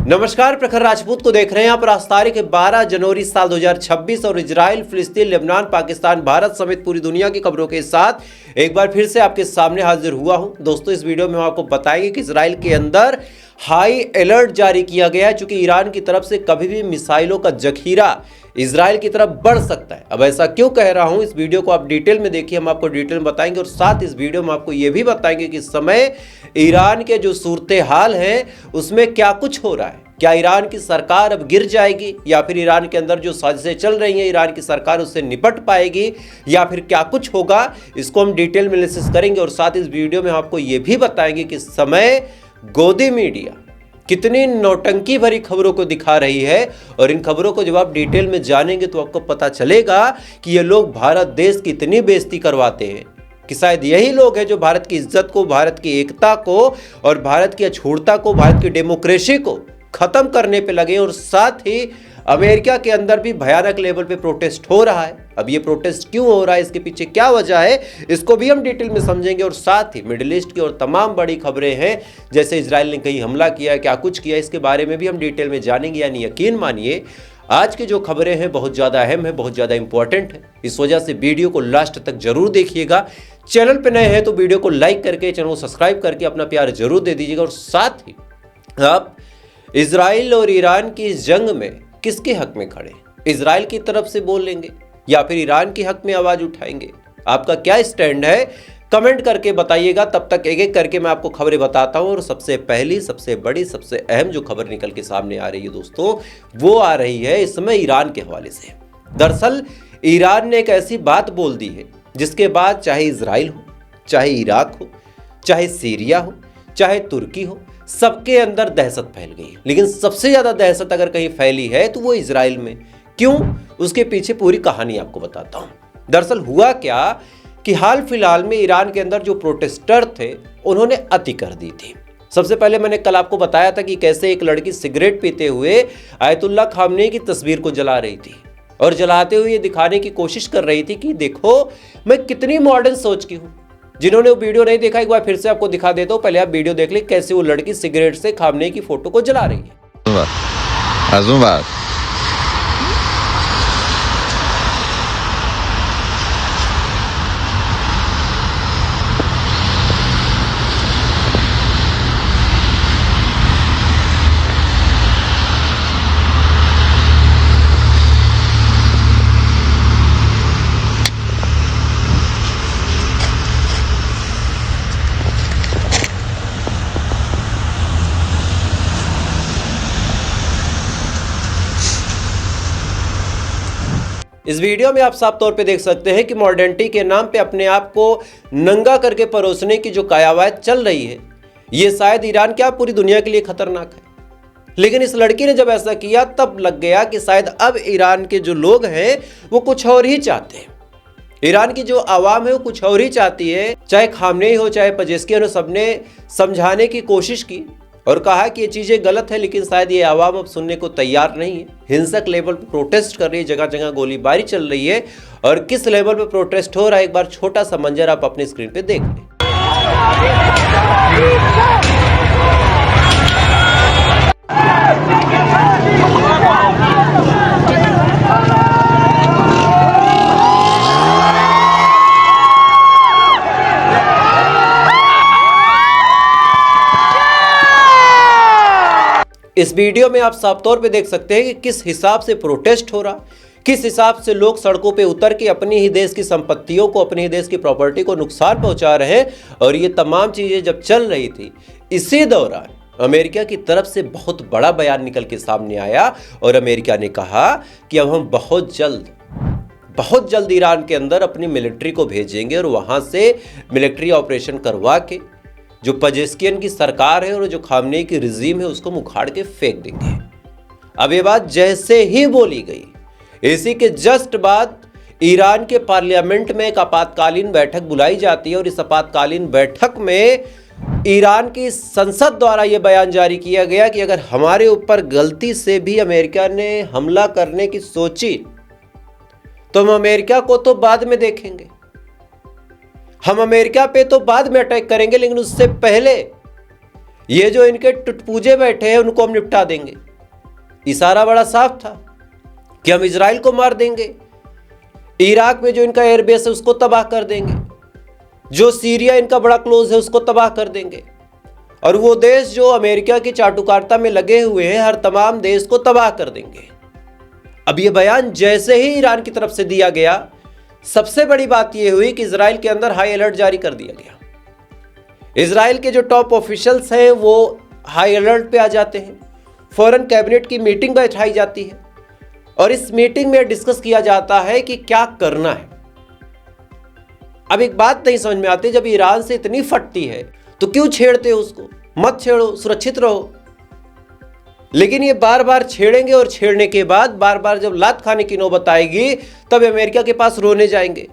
नमस्कार, प्रखर राजपूत को देख रहे हैं आप। आज तारीख 12 जनवरी साल 2026 और इजराइल, फिलिस्तीन, लेबनान, पाकिस्तान, भारत समेत पूरी दुनिया की खबरों के साथ एक बार फिर से आपके सामने हाजिर हुआ हूं। दोस्तों, इस वीडियो में हम आपको बताएंगे कि इजराइल के अंदर हाई अलर्ट जारी किया गया है, चूंकि ईरान की तरफ से कभी भी मिसाइलों का जखीरा इजराइल की तरफ बढ़ सकता है। अब ऐसा क्यों कह रहा हूं, इस वीडियो को आप डिटेल में देखिए, हम आपको डिटेल में बताएंगे और साथ इस वीडियो में आपको यह भी बताएंगे कि इस समय ईरान के जो सूरत हाल है उसमें क्या कुछ हो रहा है। क्या ईरान की सरकार अब गिर जाएगी, या फिर ईरान के अंदर जो साजिशें चल रही हैं ईरान की सरकार उससे निपट पाएगी, या फिर क्या कुछ होगा, इसको हम डिटेल में एनालिसिस करेंगे। और साथ इस वीडियो में आपको यह भी बताएंगे कि इस समय गोदी मीडिया कितनी नौटंकी भरी खबरों को दिखा रही है, और इन खबरों को जब आप डिटेल में जानेंगे तो आपको पता चलेगा कि ये लोग भारत देश की इतनी बेइज्जती करवाते हैं कि शायद यही लोग हैं जो भारत की इज्जत को, भारत की एकता को और भारत की अछूतता को, भारत की डेमोक्रेसी को खत्म करने पे लगे। और साथ ही अमेरिका के अंदर भी भयानक लेवल पे प्रोटेस्ट हो रहा है। अब ये प्रोटेस्ट क्यों हो रहा है, इसके पीछे क्या वजह है, इसको भी हम डिटेल में समझेंगे। और साथ ही मिडिल ईस्ट की और तमाम बड़ी खबरें हैं, जैसे इजराइल ने कहीं हमला किया, क्या कुछ किया, इसके बारे में भी हम डिटेल में जानेंगे। यानी यकीन मानिए आज की जो खबरें हैं बहुत ज़्यादा अहम है, बहुत ज़्यादा इंपॉर्टेंट है। इस वजह से वीडियो को लास्ट तक जरूर देखिएगा। चैनल पर नए हैं तो वीडियो को लाइक करके, चैनल को सब्सक्राइब करके अपना प्यार जरूर दे दीजिएगा। और साथ ही आप इजराइल और ईरान की इस जंग में किसके हक में खड़े, इजराइल की तरफ से बोलेंगे या फिर ईरान के हक में आवाज उठाएंगे, आपका क्या स्टैंड है, कमेंट करके बताइएगा। तब तक एक एक करके मैं आपको खबरें बताता हूं। और सबसे पहली, सबसे बड़ी, सबसे अहम जो खबर निकल के सामने आ रही है दोस्तों, वो आ रही है इस समय ईरान के हवाले से। दरअसल ईरान ने एक ऐसी बात बोल दी है जिसके बाद चाहे इजराइल हो, चाहे इराक हो, चाहे सीरिया हो, चाहे तुर्की हो, सबके अंदर दहशत फैल गई है। लेकिन सबसे ज्यादा दहशत अगर कहीं फैली है तो वो इजराइल में। क्यों, उसके पीछे पूरी कहानी आपको बताता हूं। दरअसल हुआ क्या कि हाल फिलहाल में ईरान के अंदर जो प्रोटेस्टर थे उन्होंने अति कर दी थी। सबसे पहले मैंने कल आपको बताया था कि कैसे एक लड़की सिगरेट पीते हुए आयतुल्लाह खामनेई की तस्वीर को जला रही थी, और जलाते हुए ये दिखाने की कोशिश कर रही थी कि देखो मैं कितनी मॉडर्न सोच की हूं। जिन्होंने वो वीडियो नहीं देखा, एक बार फिर से आपको दिखा देता हूं। पहले आप वीडियो देख ले कैसे वो लड़की सिगरेट से खामनेई की फोटो को जला रही है। इस वीडियो में आप साफ तौर पे देख सकते हैं कि मॉडर्निटी के नाम पे अपने आप को नंगा करके परोसने की जो कायावाद चल रही है, ये शायद ईरान क्या पूरी दुनिया के लिए खतरनाक है। लेकिन इस लड़की ने जब ऐसा किया तब लग गया कि शायद अब ईरान के जो लोग हैं वो कुछ और ही चाहते हैं। ईरान की जो आवाम है वो कुछ और ही चाहती है। चाहे खामनेई हो, चाहे पेजेस्कियन हो, सबने समझाने की कोशिश की और कहा कि ये चीजें गलत है, लेकिन शायद ये आवाम अब सुनने को तैयार नहीं है। हिंसक लेवल पर प्रोटेस्ट कर रही है, जगह जगह गोलीबारी चल रही है। और किस लेवल पर प्रोटेस्ट हो रहा है, एक बार छोटा सा मंजर आप अपने स्क्रीन पे देख लें। इस वीडियो में आप साफ तौर पे देख सकते हैं कि किस हिसाब से प्रोटेस्ट हो रहा, किस हिसाब से लोग सड़कों पे उतर के अपनी ही देश की संपत्तियों को, अपनी ही देश की प्रॉपर्टी को नुकसान पहुंचा रहे हैं। और ये तमाम चीजें जब चल रही थी, इसी दौरान अमेरिका की तरफ से बहुत बड़ा बयान निकल के सामने आया और अमेरिका ने कहा कि अब हम बहुत जल्द ईरान के अंदर अपनी मिलिट्री को भेजेंगे और वहां से मिलिट्री ऑपरेशन करवा के जो पेजेस्कियन की सरकार है और जो खामनेई की रिजीम है उसको मुखाड़ के फेंक देंगे। अब ये बात जैसे ही बोली गई, इसी के जस्ट बाद ईरान के पार्लियामेंट में एक आपातकालीन बैठक बुलाई जाती है और इस आपातकालीन बैठक में ईरान की संसद द्वारा यह बयान जारी किया गया कि अगर हमारे ऊपर गलती से भी अमेरिका ने हमला करने की सोची तो हम अमेरिका को तो बाद में देखेंगे, हम अमेरिका पे तो बाद में अटैक करेंगे, लेकिन उससे पहले ये जो इनके टुटपूजे बैठे हैं उनको हम निपटा देंगे। इशारा बड़ा साफ था कि हम इजराइल को मार देंगे, इराक में जो इनका एयरबेस है उसको तबाह कर देंगे, जो सीरिया इनका बड़ा क्लोज है उसको तबाह कर देंगे, और वो देश जो अमेरिका की चाटुकारिता में लगे हुए हैं हर तमाम देश को तबाह कर देंगे। अब ये बयान जैसे ही ईरान की तरफ से दिया गया, सबसे बड़ी बात यह हुई कि इजराइल के अंदर हाई अलर्ट जारी कर दिया गया। इजराइल के जो टॉप ऑफिशियल्स हैं वो हाई अलर्ट पे आ जाते हैं। फौरन कैबिनेट की मीटिंग बैठाई जाती है और इस मीटिंग में डिस्कस किया जाता है कि क्या करना है। अब एक बात नहीं समझ में आती, जब ईरान से इतनी फटती है तो क्यों छेड़ते हो उसको? मत छेड़ो, सुरक्षित रहो। लेकिन ये बार बार छेड़ेंगे और छेड़ने के बाद बार बार जब लात खाने की नौबत आएगी तब अमेरिका के पास रोने जाएंगे।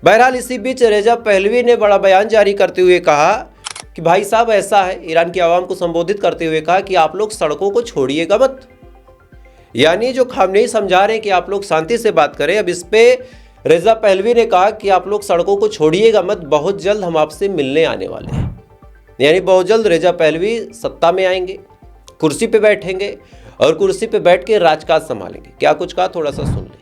बहरहाल इसी बीच रेजा पहलवी ने बड़ा बयान जारी करते हुए कहा कि भाई साहब ऐसा है, ईरान की आवाम को संबोधित करते हुए कहा कि आप लोग सड़कों को छोड़िएगा मत। यानी जो खामनेई समझा रहे हैं कि आप लोग शांति से बात करें, अब इस पे रेजा पहलवी ने कहा कि आप लोग सड़कों को छोड़िएगा मत, बहुत जल्द हम आपसे मिलने आने वाले हैं। यानी बहुत जल्द रेजा पहलवी सत्ता में आएंगे, कुर्सी पे बैठेंगे और कुर्सी पे बैठ के राजकाज संभालेंगे। क्या कुछ कहा, थोड़ा सा सुन लें।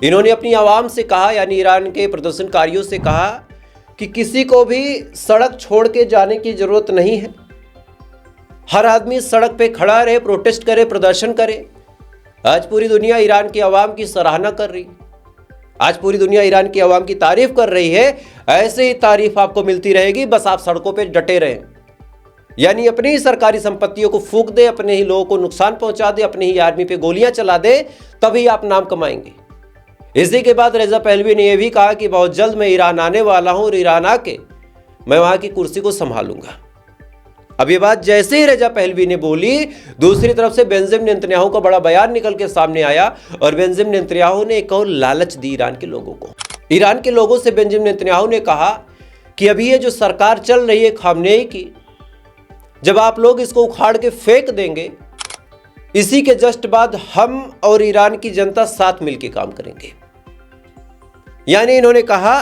इन्होंने अपनी आवाम से कहा, यानी ईरान के प्रदर्शनकारियों से कहा कि किसी को भी सड़क छोड़ के जाने की ज़रूरत नहीं है। हर आदमी सड़क पे खड़ा रहे, प्रोटेस्ट करे, प्रदर्शन करे। आज पूरी दुनिया ईरान की आवाम की सराहना कर रही, आज पूरी दुनिया ईरान की आवाम की तारीफ कर रही है। ऐसे ही तारीफ आपको मिलती रहेगी, बस आप सड़कों पे डटे रहें। यानी अपनी ही सरकारी संपत्तियों को फूंक दे, अपने ही लोगों को नुकसान पहुंचा दे, अपनी ही आर्मी पे गोलियां चला दे, तभी आप नाम कमाएंगे। इसी के बाद रेजा पहलवी ने यह भी कहा कि बहुत जल्द मैं ईरान आने वाला हूं और ईरान आके मैं वहां की कुर्सी को संभालूंगा। अब ये बात जैसे ही रेजा पहलवी ने बोली, दूसरी तरफ से बेंजामिन नेतन्याहू का बड़ा बयान निकल के सामने आया और बेंजामिन नेतन्याहू ने एक और लालच दी ईरान के लोगों को। ईरान के लोगों से बेंजामिन नेतन्याहू ने कहा कि अभी ये जो सरकार चल रही है खामनेई की, जब आप लोग इसको उखाड़ के फेंक देंगे, इसी के जस्ट बाद हम और ईरान की जनता साथ मिलकर काम करेंगे। यानी इन्होंने कहा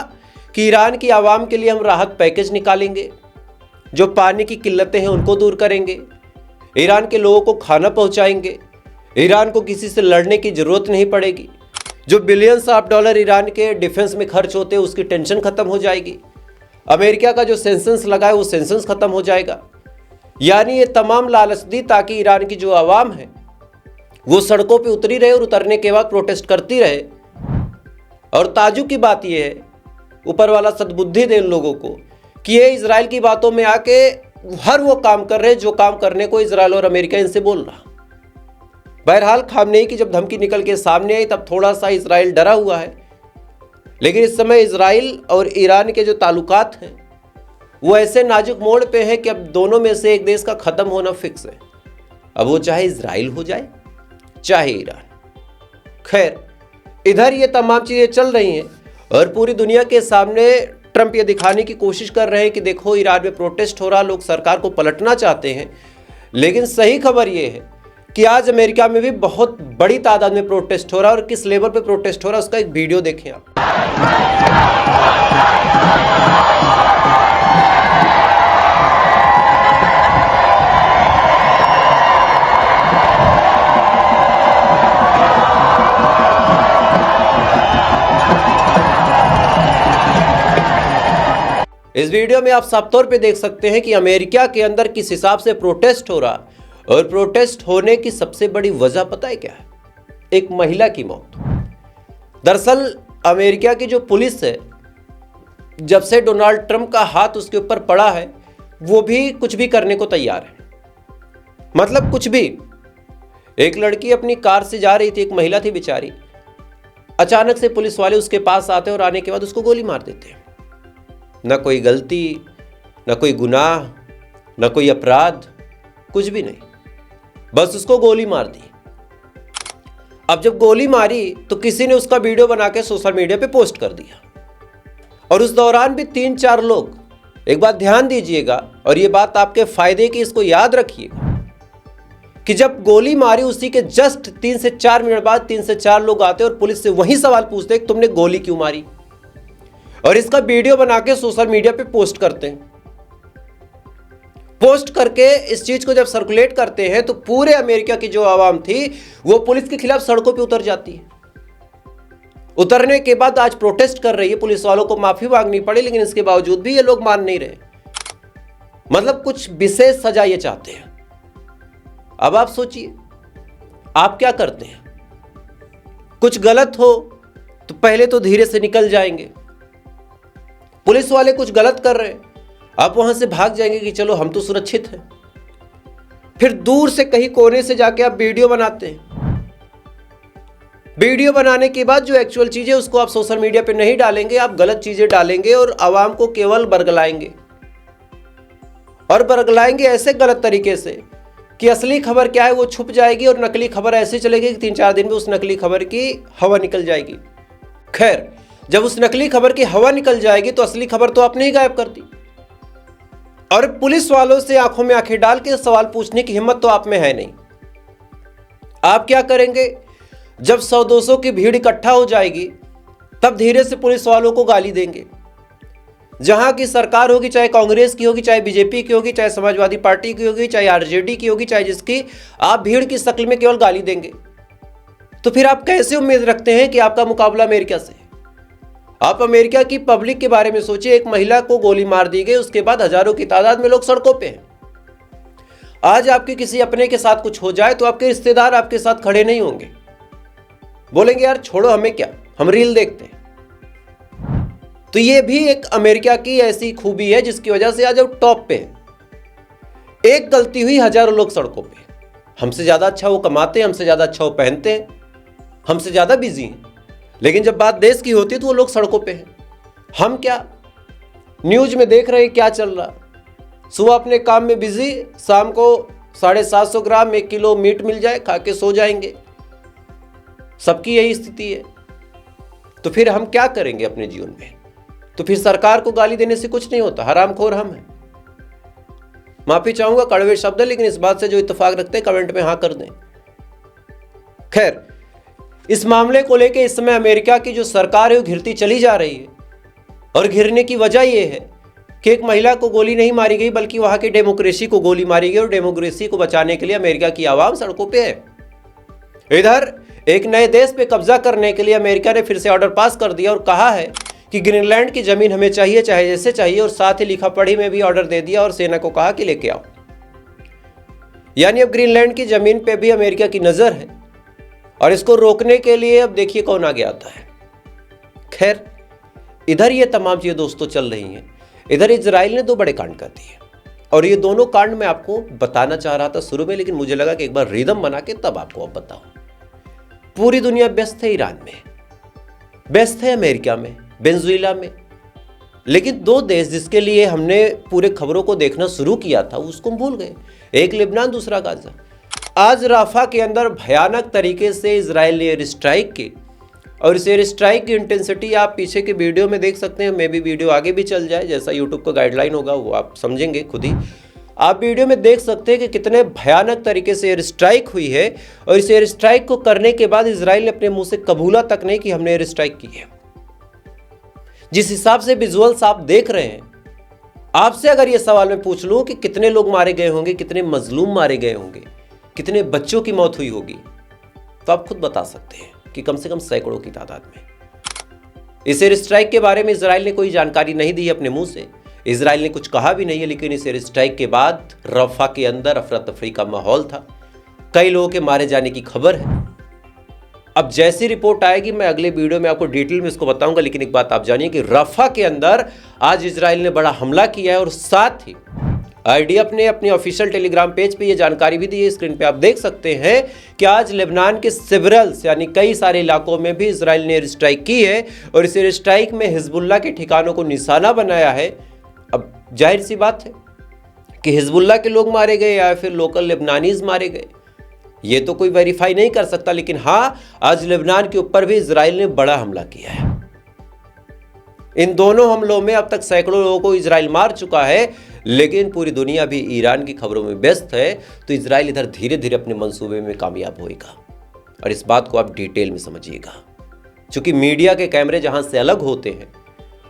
कि ईरान की आवाम के लिए हम राहत पैकेज निकालेंगे, जो पानी की किल्लतें हैं उनको दूर करेंगे, ईरान के लोगों को खाना पहुंचाएंगे, ईरान को किसी से लड़ने की ज़रूरत नहीं पड़ेगी, जो बिलियंस ऑफ डॉलर ईरान के डिफेंस में खर्च होते हैं उसकी टेंशन ख़त्म हो जाएगी, अमेरिका का जो सेंसन्स लगा है वो सेंसन्स ख़त्म हो जाएगा। यानी ये तमाम लालच दी ताकि ईरान की जो आवाम है वो सड़कों पे उतरी रहे और उतरने के बाद प्रोटेस्ट करती रहे। और ताजुब की बात यह है, ऊपर वाला सद्बुद्धि दे इन लोगों को कि ये इजराइल की बातों में आके हर वो काम कर रहे जो काम करने को इजराइल और अमेरिका इनसे बोल रहा। बहरहाल खामनेई की जब धमकी निकल के सामने आई तब थोड़ा सा इजराइल डरा हुआ है, लेकिन इस समय इजराइल और ईरान के जो ताल्लुकात हैं वो ऐसे नाजुक मोड़ पे है कि अब दोनों में से एक देश का ख़त्म होना फिक्स है। अब वो चाहे इजराइल हो जाए चाहे ईरान। खैर, इधर ये तमाम चीज़ें चल रही हैं और पूरी दुनिया के सामने ट्रंप ये दिखाने की कोशिश कर रहे हैं कि देखो ईरान में प्रोटेस्ट हो रहा, लोग सरकार को पलटना चाहते हैं। लेकिन सही खबर ये है कि आज अमेरिका में भी बहुत बड़ी तादाद में प्रोटेस्ट हो रहा है, और किस लेवल पे प्रोटेस्ट हो रहा है उसका एक वीडियो देखें आप। इस वीडियो में आप साफ तौर पे देख सकते हैं कि अमेरिका के अंदर किस हिसाब से प्रोटेस्ट हो रहा, और प्रोटेस्ट होने की सबसे बड़ी वजह पता है क्या है? एक महिला की मौत। दरअसल अमेरिका की जो पुलिस है, जब से डोनाल्ड ट्रंप का हाथ उसके ऊपर पड़ा है, वो भी कुछ भी करने को तैयार है। मतलब कुछ भी। एक लड़की अपनी कार से जा रही थी, एक महिला थी बेचारी, अचानक से पुलिस वाले उसके पास आते हैं और आने के बाद उसको गोली मार देते हैं। न कोई गलती, न कोई गुनाह, न कोई अपराध, कुछ भी नहीं, बस उसको गोली मार दी। अब जब गोली मारी तो किसी ने उसका वीडियो बना के सोशल मीडिया पे पोस्ट कर दिया, और उस दौरान भी 3-4 लोग, एक बात ध्यान दीजिएगा और ये बात आपके फायदे की, इसको याद रखिएगा कि जब गोली मारी उसी के जस्ट 3 से 4 मिनट बाद 3 से 4 लोग आते और पुलिस से वही सवाल पूछते कि तुमने गोली क्यों मारी, और इसका वीडियो बना के सोशल मीडिया पे पोस्ट करते हैं। पोस्ट करके इस चीज को जब सर्कुलेट करते हैं तो पूरे अमेरिका की जो आवाम थी वो पुलिस के खिलाफ सड़कों पे उतर जाती है। उतरने के बाद आज प्रोटेस्ट कर रही है, पुलिस वालों को माफी मांगनी पड़ी, लेकिन इसके बावजूद भी ये लोग मान नहीं रहे। मतलब कुछ विशेष सजा ये चाहते हैं। अब आप सोचिए आप क्या करते हैं। कुछ गलत हो तो पहले तो धीरे से निकल जाएंगे। पुलिस वाले कुछ गलत कर रहे हैं, आप वहां से भाग जाएंगे कि चलो हम तो सुरक्षित हैं। फिर दूर से कहीं कोने से जाके आप वीडियो बनाते हैं। वीडियो बनाने के बाद जो एक्चुअल चीजें उसको आप सोशल मीडिया पे नहीं डालेंगे, आप गलत चीजें डालेंगे और आवाम को केवल बरगलाएंगे, और बरगलाएंगे ऐसे गलत तरीके से कि असली खबर क्या है वो छुप जाएगी और नकली खबर ऐसे चलेगी कि 3-4 दिन में उस नकली खबर की हवा निकल जाएगी। खैर, जब उस नकली खबर की हवा निकल जाएगी तो असली खबर तो आपने ही गायब कर दी, और पुलिस वालों से आंखों में आंखें डाल के सवाल पूछने की हिम्मत तो आप में है नहीं। आप क्या करेंगे, जब 100-200 की भीड़ इकट्ठा हो जाएगी तब धीरे से पुलिस वालों को गाली देंगे। जहां की सरकार होगी, चाहे कांग्रेस की होगी, चाहे बीजेपी की होगी, चाहे समाजवादी पार्टी की होगी, चाहे आरजेडी की होगी, चाहे जिसकी, आप भीड़ की शक्ल में केवल गाली देंगे। तो फिर आप कैसे उम्मीद रखते हैं कि आपका मुकाबला अमेरिका से? आप अमेरिका की पब्लिक के बारे में सोचिए। एक महिला को गोली मार दी गई, उसके बाद हजारों की तादाद में लोग सड़कों पे हैं। आज आपके किसी अपने के साथ कुछ हो जाए तो आपके रिश्तेदार आपके साथ खड़े नहीं होंगे, बोलेंगे यार छोड़ो हमें क्या, हम रील देखते हैं। तो ये भी एक अमेरिका की ऐसी खूबी है जिसकी वजह से आज वो टॉप पे है। एक गलती हुई हजारों लोग सड़कों पे। हमसे ज्यादा अच्छा वो कमाते हैं, हमसे ज्यादा अच्छा वो पहनते हैं, हमसे ज्यादा बिजी हैं, लेकिन जब बात देश की होती है तो वो लोग सड़कों पे हैं। हम क्या न्यूज में देख रहे हैं क्या चल रहा। सुबह अपने काम में बिजी, शाम को 750 ग्राम 1 किलो मीट मिल जाए, खा के सो जाएंगे। सबकी यही स्थिति है। तो फिर हम क्या करेंगे अपने जीवन में? तो फिर सरकार को गाली देने से कुछ नहीं होता, हरामखोर हम हैं। माफी चाहूंगा कड़वे शब्द है, लेकिन इस बात से जो इत्तेफाक रखते हैं कमेंट में हाँ कर दें। खैर, इस मामले को लेकर इस समय अमेरिका की जो सरकार है वो घिरती चली जा रही है, और घिरने की वजह यह है कि एक महिला को गोली नहीं मारी गई बल्कि वहां की डेमोक्रेसी को गोली मारी गई, और डेमोक्रेसी को बचाने के लिए अमेरिका की आवाम सड़कों पे है। इधर एक नए देश पे कब्जा करने के लिए अमेरिका ने फिर से ऑर्डर पास कर दिया और कहा है कि ग्रीनलैंड की जमीन हमें चाहिए, चाहे जैसे चाहिए, और साथ ही लिखा पढ़ी में भी ऑर्डर दे दिया और सेना को कहा कि लेके आओ। यानी अब ग्रीनलैंड की जमीन पे भी अमेरिका की नजर है, और इसको रोकने के लिए अब देखिए कौन आगे आता है। खैर, इधर ये तमाम चीजें दोस्तों चल रही हैं। इधर इजराइल ने 2 बड़े कांड कर दिए, और ये दोनों कांड मैं आपको बताना चाह रहा था शुरू में, लेकिन मुझे लगा कि एक बार रिदम बना के तब आपको अब बताऊं। पूरी दुनिया व्यस्त है ईरान में, व्यस्त है अमेरिका में, वेनेजुएला में, लेकिन 2 देश जिसके लिए हमने पूरे खबरों को देखना शुरू किया था उसको हम भूल गए। एक लेबनान, दूसरा गाजा। आज राफा के अंदर भयानक तरीके से इजराइल ने एयर स्ट्राइक की, और इस एयर स्ट्राइक की इंटेंसिटी आप पीछे के वीडियो में देख सकते हैं। मे भी वीडियो आगे भी चल जाए, जैसा यूट्यूब का गाइडलाइन होगा वो आप समझेंगे खुद ही। आप वीडियो में देख सकते हैं कि कितने भयानक तरीके से एयर स्ट्राइक हुई है, और इस एयर स्ट्राइक को करने के बाद इजराइल ने अपने मुंह से कबूला तक नहीं कि हमने एयर स्ट्राइक की है। जिस हिसाब से विजुअल्स आप देख रहे हैं, आपसे अगर ये सवाल मैं पूछ लूं कि कितने लोग मारे गए होंगे, कितने मजलूम मारे गए होंगे, कितने बच्चों की मौत हुई होगी, तो आप खुद बता सकते हैं कि कम से कम सैकड़ों की तादाद में। इस एयर स्ट्राइक के बारे में इजराइल ने कोई जानकारी नहीं दी अपने मुंह से, इजराइल ने कुछ कहा भी नहीं है, लेकिन इस एयर स्ट्राइक के बाद रफा के अंदर अफरा तफरी का माहौल था। कई लोगों के मारे जाने की खबर है। अब जैसी रिपोर्ट आएगी मैं अगले वीडियो में आपको डिटेल में इसको बताऊंगा, लेकिन एक बात आप जानिए कि रफा के अंदर आज इजराइल ने बड़ा हमला किया है, और साथ ही आईडीएफ ने अपने ऑफिशियल टेलीग्राम पेज पे ये जानकारी भी दी है। स्क्रीन पे आप देख सकते हैं कि आज लेबनान के सेवरल्स यानी कई सारे इलाकों में भी इजराइल ने एयर स्ट्राइक की है, और इस एयर स्ट्राइक में हिजबुल्लाह के ठिकानों को निशाना बनाया है। अब जाहिर सी बात है कि हिजबुल्लाह के लोग मारे गए या फिर लोकल लेबनानीज मारे गए, ये तो कोई वेरीफाई नहीं कर सकता, लेकिन हाँ, आज लेबनान के ऊपर भी इजराइल ने बड़ा हमला किया है। इन दोनों हमलों में अब तक सैकड़ों लोगों को इजराइल मार चुका है, लेकिन पूरी दुनिया भी ईरान की खबरों में व्यस्त है। तो इजराइल इधर धीरे धीरे अपने मंसूबे में कामयाब होएगा, और इस बात को आप डिटेल में समझिएगा। चूंकि मीडिया के कैमरे जहां से अलग होते हैं,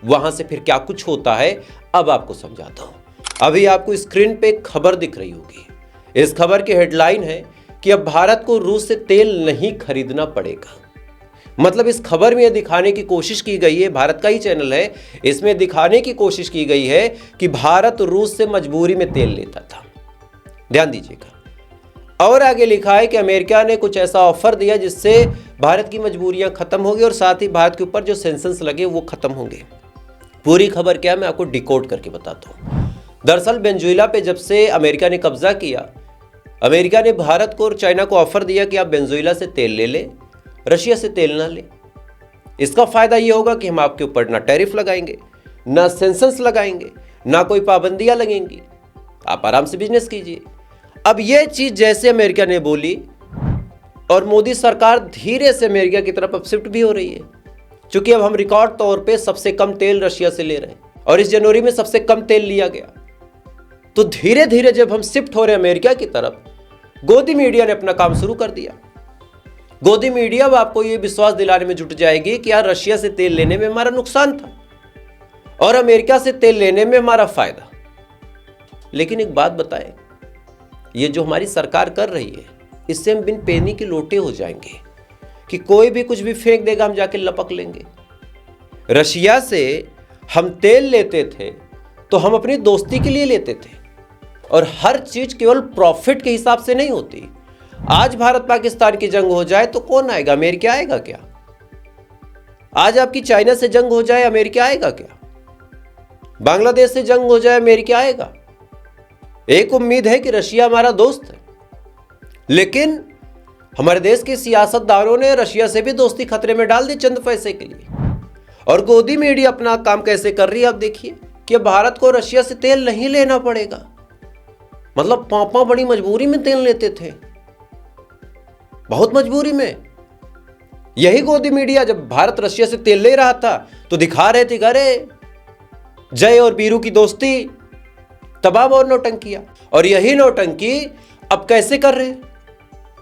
वहां से फिर क्या कुछ होता है, अब आपको समझाता हूं। अभी आपको स्क्रीन पे एक खबर दिख रही होगी। इस खबर की हेडलाइन है कि अब भारत को रूस से तेल नहीं खरीदना पड़ेगा। मतलब इस खबर में यह दिखाने की कोशिश की गई है, भारत का ही चैनल है, इसमें दिखाने की कोशिश की गई है कि भारत रूस से मजबूरी में तेल लेता था। ध्यान दीजिएगा। और आगे लिखा है कि अमेरिका ने कुछ ऐसा ऑफर दिया जिससे भारत की मजबूरियां खत्म होगी और साथ ही भारत के ऊपर जो सेंक्शंस लगे वो खत्म होंगे। पूरी खबर क्या है मैं आपको डिकोड करके बताता हूं। दरअसल वेनेजुएला पे जब से अमेरिका ने कब्जा किया, अमेरिका ने भारत को और चाइना को ऑफर दिया कि आप वेनेजुएला से तेल ले लें, रशिया से तेल ना ले। इसका फायदा ये होगा कि हम आपके ऊपर ना टैरिफ लगाएंगे, ना सेंक्शंस लगाएंगे, ना कोई पाबंदियां लगेंगी, आप आराम से बिजनेस कीजिए। अब ये चीज जैसे अमेरिका ने बोली, और मोदी सरकार धीरे से अमेरिका की तरफ अब शिफ्ट भी हो रही है, क्योंकि अब हम रिकॉर्ड तौर पे सबसे कम तेल रशिया से ले रहे हैं और इस जनवरी में सबसे कम तेल लिया गया। तो धीरे धीरे जब हम शिफ्ट हो रहे हैं अमेरिका की तरफ, गोदी मीडिया ने अपना काम शुरू कर दिया। गोदी मीडिया अब आपको यह विश्वास दिलाने में जुट जाएगी कि यार रशिया से तेल लेने में हमारा नुकसान था और अमेरिका से तेल लेने में हमारा फायदा। लेकिन एक बात बताएं, ये जो हमारी सरकार कर रही है, इससे हम बिन पैनी के लोटे हो जाएंगे कि कोई भी कुछ भी फेंक देगा, हम जाके लपक लेंगे। रशिया से हम तेल लेते थे तो हम अपनी दोस्ती के लिए लेते थे, और हर चीज केवल प्रॉफिट के हिसाब से नहीं होती। आज भारत पाकिस्तान की जंग हो जाए तो कौन आएगा? अमेरिका आएगा क्या? आज आपकी चाइना से जंग हो जाए, अमेरिका आएगा क्या? बांग्लादेश से जंग हो जाए, अमेरिका आएगा? एक उम्मीद है कि रशिया हमारा दोस्त है, लेकिन हमारे देश के सियासतदानों ने रशिया से भी दोस्ती खतरे में डाल दी चंद पैसे के लिए। और गोदी मीडिया अपना काम कैसे कर रही है आप देखिए, कि भारत को रशिया से तेल नहीं लेना पड़ेगा। मतलब पापा बड़ी मजबूरी में तेल लेते थे, बहुत मजबूरी में। यही गोदी मीडिया जब भारत रशिया से तेल ले रहा था तो दिखा रहे थे, अरे जय और बीरू की दोस्ती, तमाम और नौटंकियां। और यही नौटंकी अब कैसे कर रहे हैं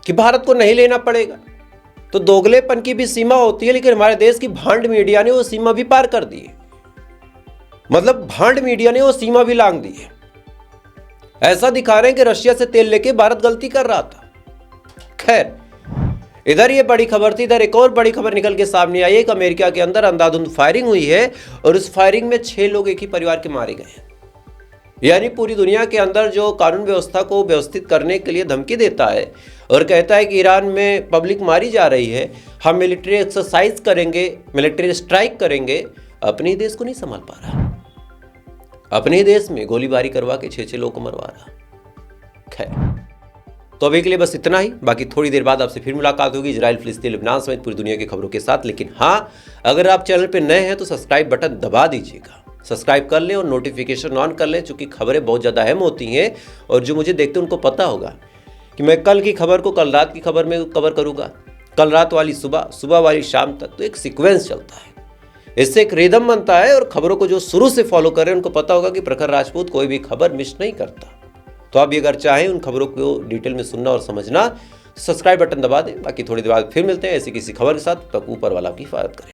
कि भारत को नहीं लेना पड़ेगा। तो दोगलेपन की भी सीमा होती है, लेकिन हमारे देश की भांड मीडिया ने वो सीमा भी पार कर दी है। मतलब भांड मीडिया ने वो सीमा भी लांघ दी है। ऐसा दिखा रहे हैं कि रशिया से तेल लेके भारत गलती कर रहा था। खैर, इधर ये बड़ी खबर थी, इधर एक और बड़ी खबर निकल के सामने आई है कि अमेरिका के अंदर अंधाधुंध फायरिंग हुई है और उस फायरिंग में 6 लोग एक ही परिवार के मारे गए हैं। यानी पूरी दुनिया के अंदर जो कानून व्यवस्था को व्यवस्थित करने के लिए धमकी देता है और कहता है कि ईरान में पब्लिक मारी जा रही है, हम मिलिट्री एक्सरसाइज करेंगे, मिलिट्री स्ट्राइक करेंगे, अपने ही देश को नहीं संभाल पा रहा। अपने ही देश में गोलीबारी करवा के 6 लोग को मरवा रहा। खैर, तो अभी के लिए बस इतना ही। बाकी थोड़ी देर बाद आपसे फिर मुलाकात होगी इजराइल, फिलिस्तीन, लेबनान समेत पूरी दुनिया की खबरों के साथ। लेकिन हाँ, अगर आप चैनल पे नए हैं तो सब्सक्राइब बटन दबा दीजिएगा, सब्सक्राइब कर लें और नोटिफिकेशन ऑन कर लें, क्योंकि खबरें बहुत ज़्यादा अहम होती हैं। और जो मुझे देखते हैं उनको पता होगा कि मैं कल की खबर को कल रात की खबर में कवर करूँगा, कल रात वाली सुबह, सुबह वाली शाम तक। तो एक सीक्वेंस चलता है, इससे एक रिदम बनता है। और खबरों को जो शुरू से फॉलो करें उनको पता होगा कि प्रखर राजपूत कोई भी खबर मिस नहीं करता। तो आप भी अगर चाहें उन खबरों को डिटेल में सुनना और समझना, सब्सक्राइब बटन दबा दें। बाकी थोड़ी देर बाद फिर मिलते हैं ऐसी किसी खबर के साथ। तब ऊपर वाला आपकी हिफाजत करें।